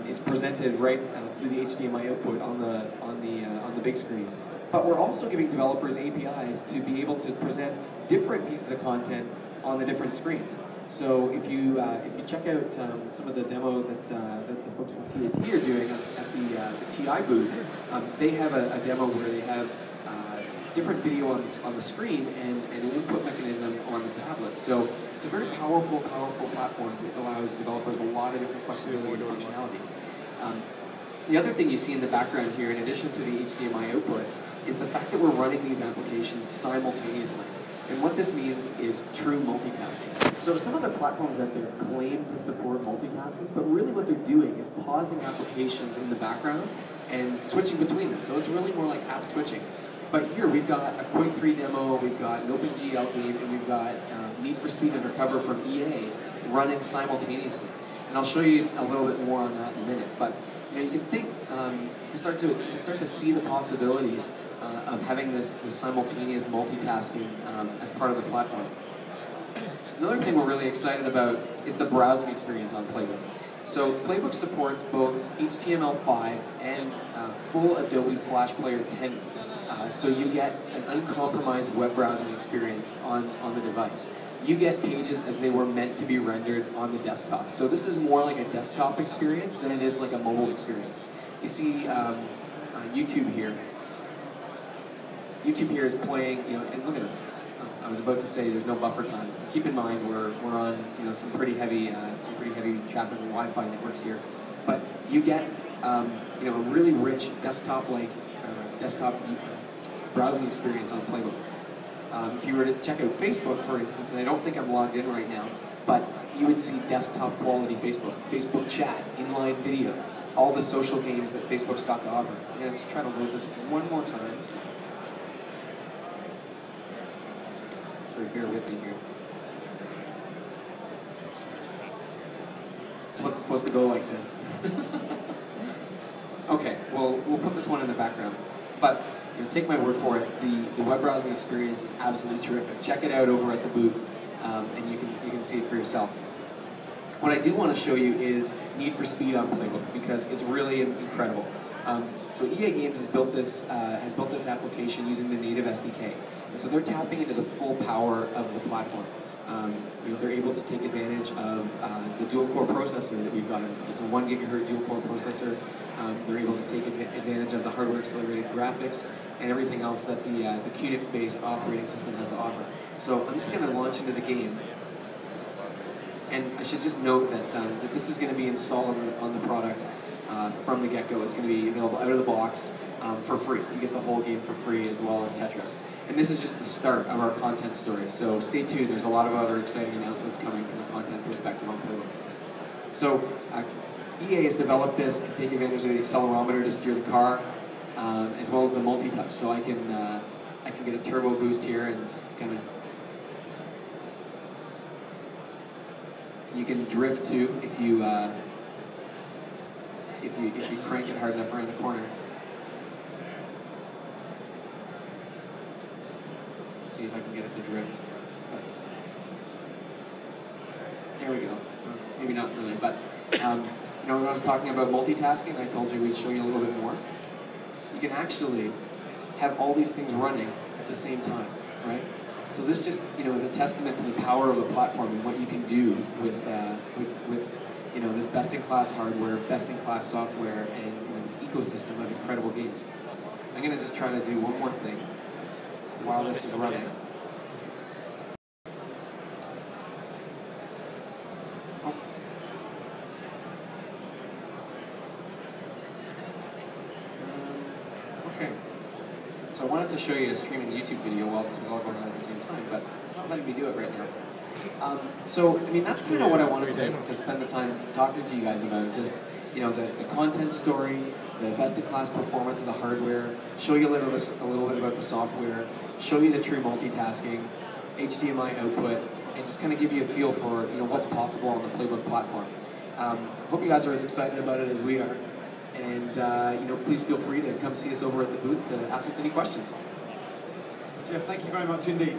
is presented right through the HDMI output on the big screen. But we're also giving developers APIs to be able to present different pieces of content on the different screens. So if you check out some of the demo that the folks from TAT are doing at the TI booth, they have a demo where they have different video on the screen and an input mechanism on the tablet. So it's a very powerful platform that allows developers a lot of different flexibility and functionality. The other thing you see in the background here, in addition to the HDMI output, is the fact that we're running these applications simultaneously. And what this means is true multitasking. So some of the platforms out there claim to support multitasking, but really what they're doing is pausing applications in the background and switching between them. So it's really more like app switching. But here we've got a Quake 3 demo, we've got an OpenGL game, and we've got Need for Speed Undercover from EA running simultaneously. And I'll show you a little bit more on that in a minute. But you can think, you start to see the possibilities of having this simultaneous multitasking as part of the platform. Another thing we're really excited about is the browsing experience on Playbook. So Playbook supports both HTML5 and full Adobe Flash Player 10. So you get an uncompromised web browsing experience on the device. You get pages as they were meant to be rendered on the desktop. So this is more like a desktop experience than it is like a mobile experience. You see YouTube here. YouTube here is playing, and look at this. I was about to say there's no buffer time. Keep in mind we're on some pretty heavy traffic and Wi-Fi networks here, but you get a really rich desktop-like browsing experience on Playbook. If you were to check out Facebook, for instance, and I don't think I'm logged in right now, but you would see desktop quality Facebook chat, inline video, all the social games that Facebook's got to offer. I'm going to just try to load this one more time. Sorry, bear with me here. It's supposed to go like this. Okay, well, we'll put this one in the background. But take my word for it, the web browsing experience is absolutely terrific. Check it out over at the booth, and you can see it for yourself. What I do want to show you is Need for Speed on Playbook, because it's really incredible. So EA Games has built this application using the native SDK, and so they're tapping into the full power of the platform. They're able to take advantage of the dual-core processor that we've got in this. It's a 1 gigahertz dual-core processor. They're able to take advantage of the hardware-accelerated graphics and everything else that the Unix-based operating system has to offer. So I'm just going to launch into the game. And I should just note that, that this is going to be installed on the product from the get-go. It's going to be available out of the box for free. You get the whole game for free as well as Tetris. And this is just the start of our content story. So stay tuned. There's a lot of other exciting announcements coming from a content perspective on Playbook. So EA has developed this to take advantage of the accelerometer to steer the car, as well as the multi-touch. So I can get a turbo boost here and just kind of. You can drift too if you crank it hard enough around the corner. Let's see if I can get it to drift. There we go. Maybe not really, but when I was talking about multitasking, I told you we'd show you a little bit more. You can actually have all these things running at the same time, right? So this just, is a testament to the power of the platform and what you can do with this best-in-class hardware, best-in-class software, and this ecosystem of incredible games. I'm going to just try to do one more thing while this is running. Okay. So I wanted to show you a streaming YouTube video while this was all going on at the same time, but it's not letting me do it right now. That's kind of what I wanted to spend the time talking to you guys about. Just, the content story, the best-in-class performance of the hardware, show you a little bit about the software, show you the true multitasking, HDMI output, and just kind of give you a feel for, what's possible on the Playbook platform. Hope you guys are as excited about it as we are. And please feel free to come see us over at the booth to ask us any questions. Jeff, thank you very much indeed.